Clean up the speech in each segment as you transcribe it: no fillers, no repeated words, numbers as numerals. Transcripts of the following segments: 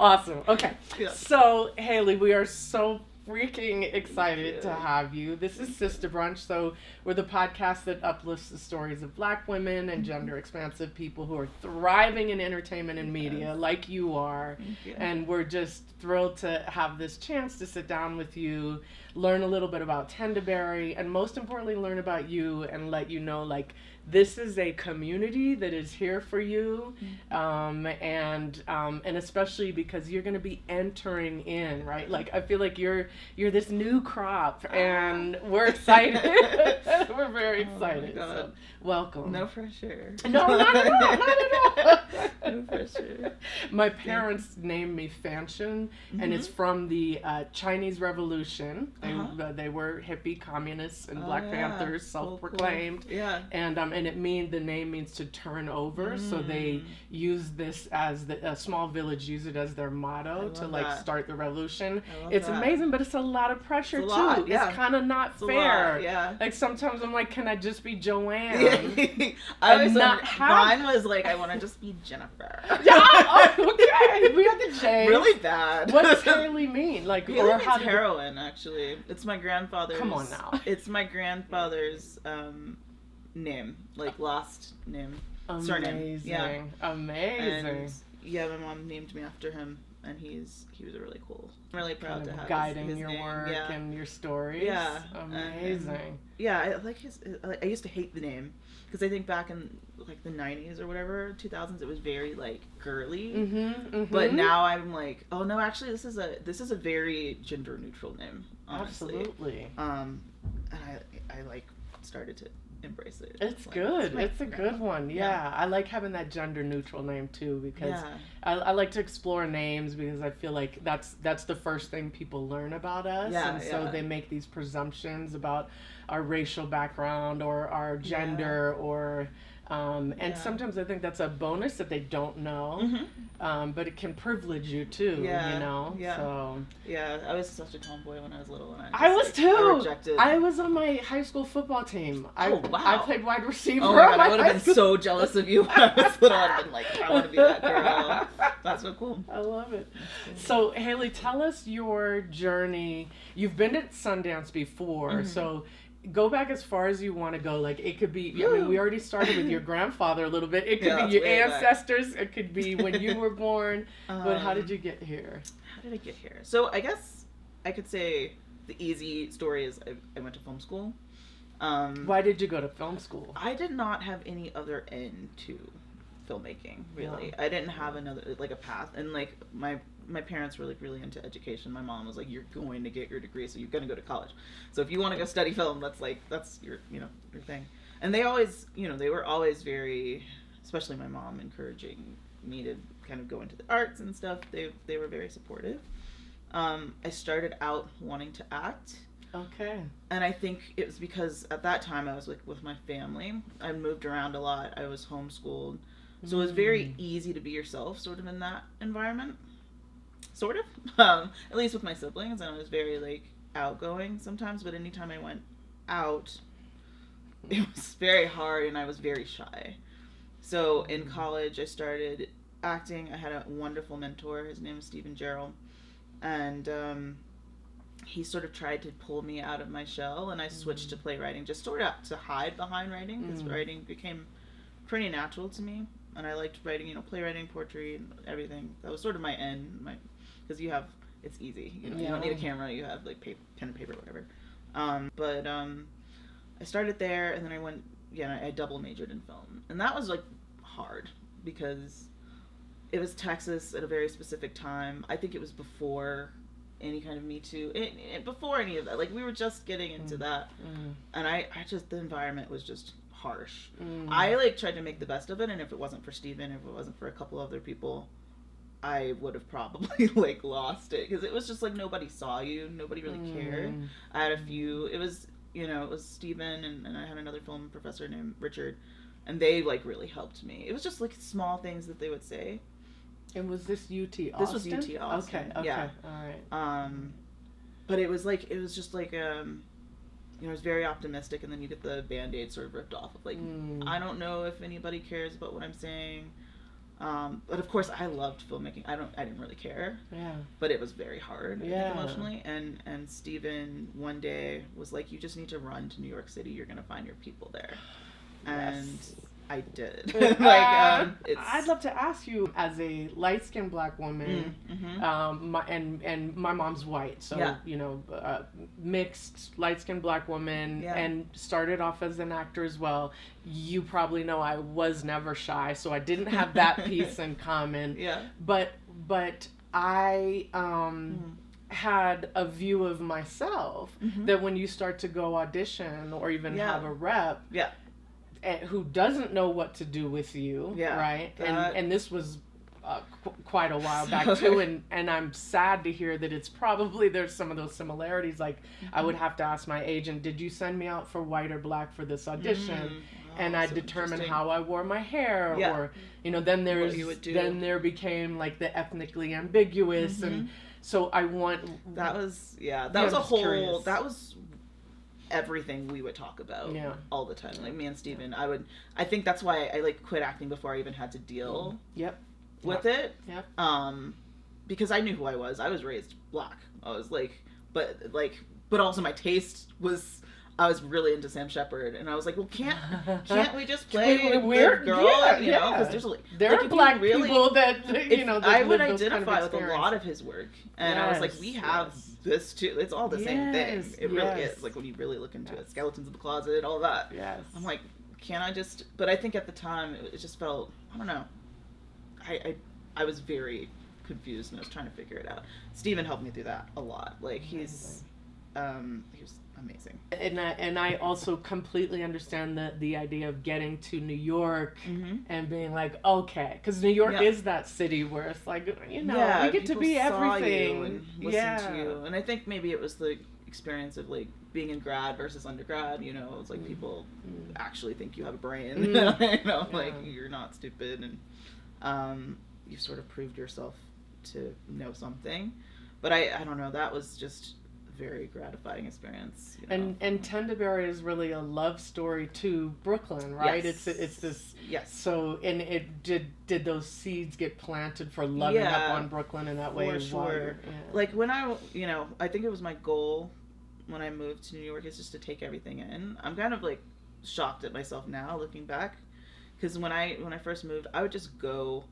Awesome. Okay. Yeah. So, Haley, we are so freaking excited to have you. This is Sista Brunch. So, we're the podcast that uplifts the stories of Black women and gender expansive people who are thriving in entertainment and media, like you are. You. And we're just thrilled to have this chance to sit down with you, learn a little bit about Tendaberry, and most importantly, learn about you and let you know, like, this is a community that is here for you, and especially because you're going to be entering in, right? Like, I feel like you're this new crop, and we're excited. We're very excited. So, welcome. No pressure. No, not at all. Not at all. No pressure. My parents named me Fanchon, and it's from the Chinese Revolution. They were hippie communists and Black Panthers, self-proclaimed. Cool. Yeah. And the name means to turn over. So they use this as a small village use it as their motto to start the revolution. It's amazing, but it's a lot of pressure too. Yeah. It's kind of not fair. Yeah. Like sometimes I'm like, can I just be Joanne? Mine was like, I want to just be Jennifer. Yeah. Okay. We got the J. Really bad. What does Haley mean? Like, Haley means heroine. Actually, it's my grandfather's. Come on now. It's my grandfather's name, like last name, surname. Yeah. Amazing. And yeah, my mom named me after him, and he was a really cool. I'm really proud to have guiding his your name. work and your stories. Yeah. Amazing. I like his. I used to hate the name because I think back in like the 90s or whatever, 2000s, it was very like girly. But now I'm like, oh no, actually this is a very gender neutral name. Honestly. Absolutely. And I like started to embrace it. It's good. It's a good one. Yeah. I like having that gender neutral name too because I like to explore names because I feel like that's the first thing people learn about us. And so they make these presumptions about our racial background or our gender or and sometimes I think that's a bonus that they don't know, but it can privilege you too, you know? Yeah. So. Yeah, I was such a tomboy when I was little. And I was too. I rejected. I was on my high school football team. Oh, wow. I played wide receiver. Oh my God, I would have been so jealous of you when I was little. I'd have been like, I want to be that girl. That's so cool. I love it. So, Haley, tell us your journey. You've been to Sundance before, so go back as far as you want to go. Like, it could be, I mean, we already started with your grandfather a little bit. It could be your ancestors. It could be when you were born. But how did you get here? How did I get here? So, I guess I could say the easy story is I went to film school. Why did you go to film school? I did not have any other end to filmmaking, really. Yeah. I didn't have another, like, a path. And, like, my parents were, like, really into education. My mom was like, you're going to get your degree, so you're going to go to college. So if you want to go study film, that's your, your thing. And they always, they were always very, especially my mom, encouraging me to kind of go into the arts and stuff. They were very supportive. I started out wanting to act. Okay. And I think it was because at that time I was with my family. I moved around a lot. I was homeschooled. So it was very easy to be yourself sort of in that environment. Sort of. At least with my siblings. And I was very like outgoing sometimes. But anytime I went out, it was very hard and I was very shy. So in college I started acting. I had a wonderful mentor. His name is Stephen Gerald. And he sort of tried to pull me out of my shell, and I switched to playwriting, just sort of to hide behind writing, because writing became pretty natural to me, and I liked writing, playwriting, poetry, and everything. That was sort of my end, because it's easy, you don't need a camera, you have like pen and paper, whatever. But I started there, and then I went, I double majored in film, and that was like hard, because it was Texas at a very specific time. I think it was before any kind of Me Too, before any of that. Like, we were just getting into that. And I just, the environment was just harsh. I, like, tried to make the best of it, and if it wasn't for Steven, if it wasn't for a couple other people, I would have probably, like, lost it. Because it was just, like, nobody saw you. Nobody really cared. I had a few, it was Steven, and I had another film professor named Richard, and they, like, really helped me. It was just, like, small things that they would say. And was this UT Austin? This was UT Austin. Okay. Yeah. All right. But it was just like, it was very optimistic, and then you get the Band-Aid sort of ripped off of like, I don't know if anybody cares about what I'm saying. But of course, I loved filmmaking. I didn't really care. Yeah. But it was very hard, I Yeah. think, emotionally. And Steven one day was like, "You just need to run to New York City. You're gonna find your people there." And Yes. I did. I'd love to ask you, as a light-skinned Black woman, my mom's white, so Yeah. you know, mixed light-skinned Black woman, Yeah. and started off as an actor as well. You probably know I was never shy, so I didn't have that piece in common. Yeah. But I had a view of myself that when you start to go audition or even have a rep, Yeah. who doesn't know what to do with you, right? And this was quite a while back too, and I'm sad to hear that it's probably there's some of those similarities. Like I would have to ask my agent, did you send me out for white or Black for this audition? And I determined how I wore my hair, or you know, then there became like the ethnically ambiguous, and so I want that was a whole curious. That was everything we would talk about all the time. Like me and Steven, I think that's why I like quit acting before I even had to deal with it. Yep. Because I knew who I was. I was raised Black. I was like, but also my taste was, I was really into Sam Shepard, and I was like, well, can't we just play weird girl? You know, because there are Black people that that I would identify with a lot of his work, and I was like, we have this too. It's all the same thing. It really is. Like when you really look into it, skeletons in the closet, all that. Yes. I'm like, can't I just? But I think at the time it just felt, I don't know. I was very confused, and I was trying to figure it out. Steven helped me through that a lot. Like he was amazing. And I also completely understand the idea of getting to New York and being like, okay, because New York is that city where it's like, you know, we get to be everything. And listen to you. And I think maybe it was the experience of like being in grad versus undergrad. You know, it's like people actually think you have a brain. You know, like you're not stupid, and you've sort of proved yourself to know something. But I don't know. That was just very gratifying experience. You know? And Tendaberry is really a love story to Brooklyn, right? Yes. It's this. Yes. So and it did those seeds get planted for loving up on Brooklyn in that way? For sure. Like when I think it was my goal when I moved to New York is just to take everything in. I'm kind of like shocked at myself now looking back, because when I first moved, I would just go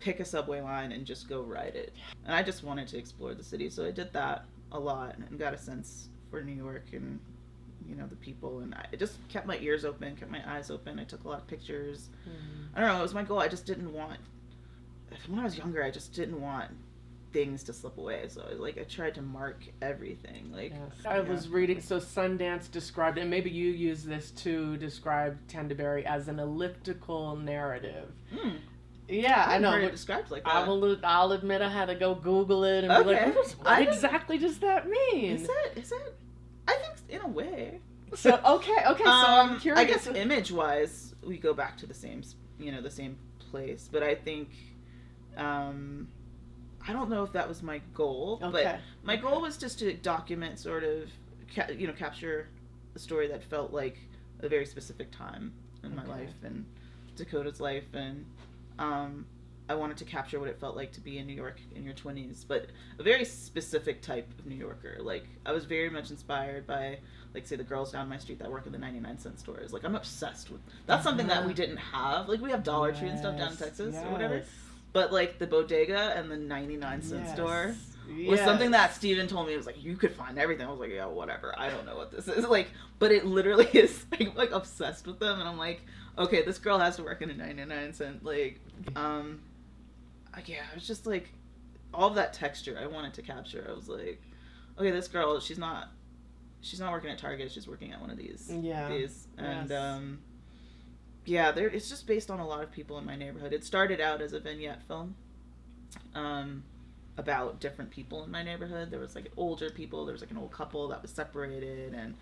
pick a subway line and just go ride it, and I just wanted to explore the city, so I did that a lot and got a sense for New York and, you know, the people, and I just kept my ears open, kept my eyes open. I took a lot of pictures. I don't know, it was my goal. I just didn't want, when I was younger, I just didn't want things to slip away, so I tried to mark everything. Like I was reading, so Sundance described, and maybe you use this to describe Tendaberry, as an elliptical narrative. Yeah, I know. Heard it described like that. I'll admit I had to go Google it and be like, what exactly does that mean? Is it? I think in a way. So okay, so I'm curious. I guess image-wise, we go back to the same place, but I think, I don't know if that was my goal, but my goal was just to document, sort of, capture a story that felt like a very specific time in my life and Dakota's life, and I wanted to capture what it felt like to be in New York in your 20s, but a very specific type of New Yorker. Like, I was very much inspired by, like, say, the girls down my street that work in the 99-cent stores. Like, I'm obsessed with... That's something that we didn't have. Like, we have Dollar Tree and stuff down in Texas or whatever. But, like, the bodega and the 99-cent store was something that Steven told me. It was like, you could find everything. I was like, yeah, whatever. I don't know what this is. Like, but it literally is, like obsessed with them. And I'm like, okay, this girl has to work in a 99-cent, like, it was just, like, all of that texture I wanted to capture. I was like, okay, this girl, she's not working at Target, she's working at one of these. And, it's just based on a lot of people in my neighborhood. It started out as a vignette film, about different people in my neighborhood. There was, like, older people, there was, like, an old couple that was separated, and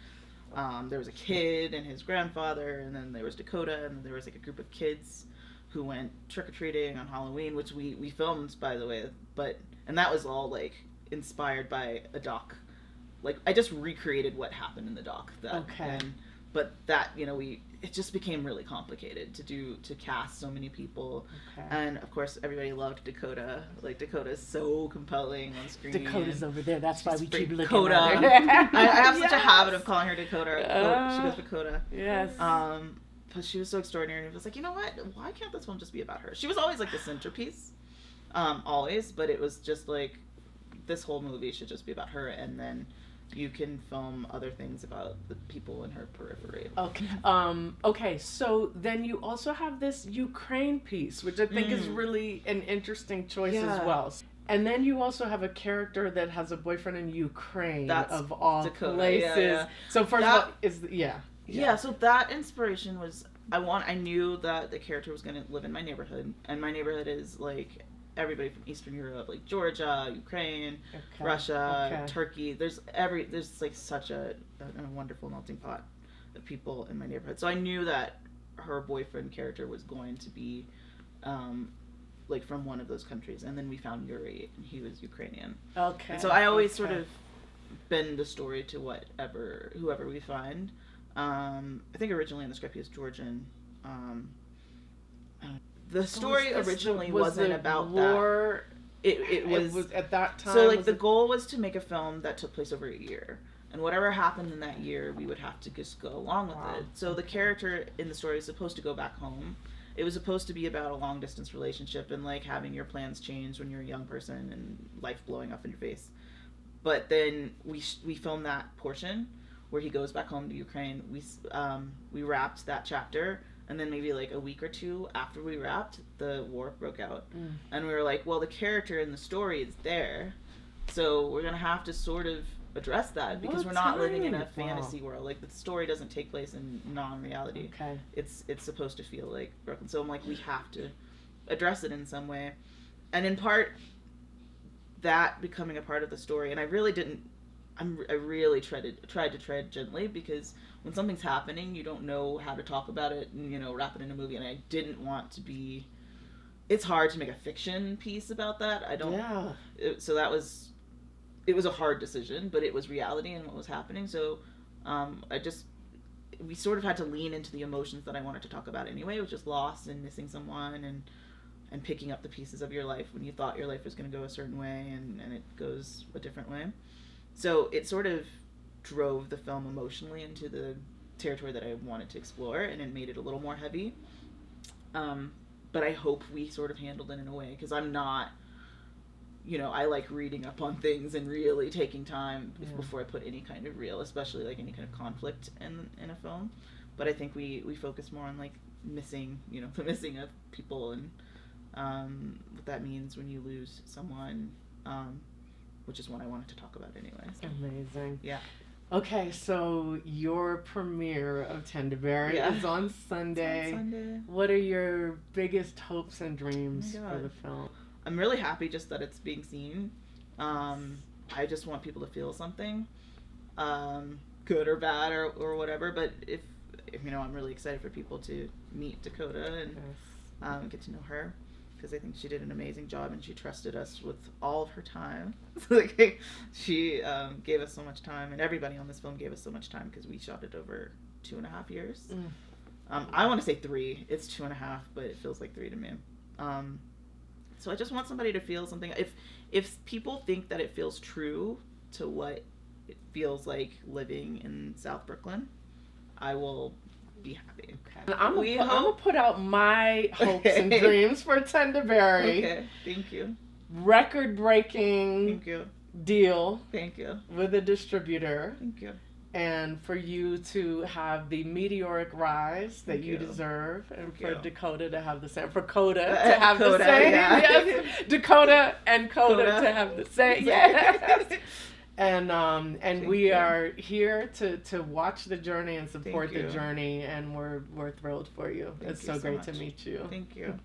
there was a kid and his grandfather, and then there was Dakota, and then there was, like, a group of kids who went trick-or-treating on Halloween, which we filmed, by the way, and that was all, like, inspired by a doc. Like, I just recreated what happened in the doc. And but that, it just became really complicated to cast so many people. Okay. And of course everybody loved Dakota. Like, Dakota is so compelling on screen. Dakota's over there. That's why we keep looking Dakota. at her. I have such a habit of calling her Dakota. She goes Dakota. Yes. But she was so extraordinary. And it was like, you know what? Why can't this film just be about her? She was always like the centerpiece, always. But it was just like, this whole movie should just be about her, and then you can film other things about the people in her periphery. Okay. Okay. So then you also have this Ukraine piece, which I think is really an interesting choice as well. And then you also have a character that has a boyfriend in Ukraine, of all Dakota, places. yeah. So first of all, Yeah, so that inspiration was, I knew that the character was going to live in my neighborhood, and my neighborhood is like everybody from Eastern Europe, like Georgia, Ukraine, Russia, Turkey. There's like such a wonderful melting pot of people in my neighborhood. So I knew that her boyfriend character was going to be like from one of those countries, and then we found Yuri, and he was Ukrainian. Okay. And so I always sort of bend the story to whoever we find. I think originally in the script he was Georgian. The story originally wasn't about war. That. It was at that time. So like the goal was to make a film that took place over a year, and whatever happened in that year, we would have to just go along with it. So the character in the story is supposed to go back home. It was supposed to be about a long distance relationship and like having your plans change when you're a young person and life blowing up in your face. But then we filmed that portion where he goes back home to Ukraine. We wrapped that chapter, and then maybe like a week or two after we wrapped, the war broke out. And we were like, well, the character in the story is there, so we're gonna have to sort of address that, because we're not living in a fantasy world. Like, the story doesn't take place in non-reality. Okay. It's supposed to feel like broken. So I'm like, we have to address it in some way. And in part, that becoming a part of the story, and I really tried to tread gently, because when something's happening, you don't know how to talk about it and, wrap it in a movie, and I didn't want to be... It's hard to make a fiction piece about that. So that was... It was a hard decision, but it was reality and what was happening. So we sort of had to lean into the emotions that I wanted to talk about anyway, which is loss and missing someone and picking up the pieces of your life when you thought your life was going to go a certain way and it goes a different way. So it sort of drove the film emotionally into the territory that I wanted to explore, and it made it a little more heavy. But I hope we sort of handled it in a way, because I'm not... I like reading up on things and really taking time before I put any kind of especially like any kind of conflict in a film. But I think we focus more on like missing, the missing of people and what that means when you lose someone, which is what I wanted to talk about anyway. So. Amazing. Yeah. Okay, so your premiere of Tendaberry is on Sunday. It's on Sunday. What are your biggest hopes and dreams for the film? I'm really happy just that it's being seen. I just want people to feel something, good or bad or whatever. But if I'm really excited for people to meet Dakota and get to know her, because I think she did an amazing job and she trusted us with all of her time. She gave us so much time, and everybody on this film gave us so much time, because we shot it over 2.5 years. I want to say 3. It's 2.5, but it feels like 3 to me. So I just want somebody to feel something. If people think that it feels true to what it feels like living in South Brooklyn, I will be happy. Okay. I'm gonna put out my hopes and dreams for Tendaberry. Okay, thank you. Record-breaking Thank you. deal. Thank you. With a distributor. Thank you. And for you to have the meteoric rise that you deserve, and for Dakota to have the same, for Coda to have the same, yes, Dakota and Coda to have the same, yes. And we are here to watch the journey and support the journey, and we're thrilled for you. It's so great to meet you. Thank you.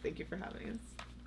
Thank you for having us.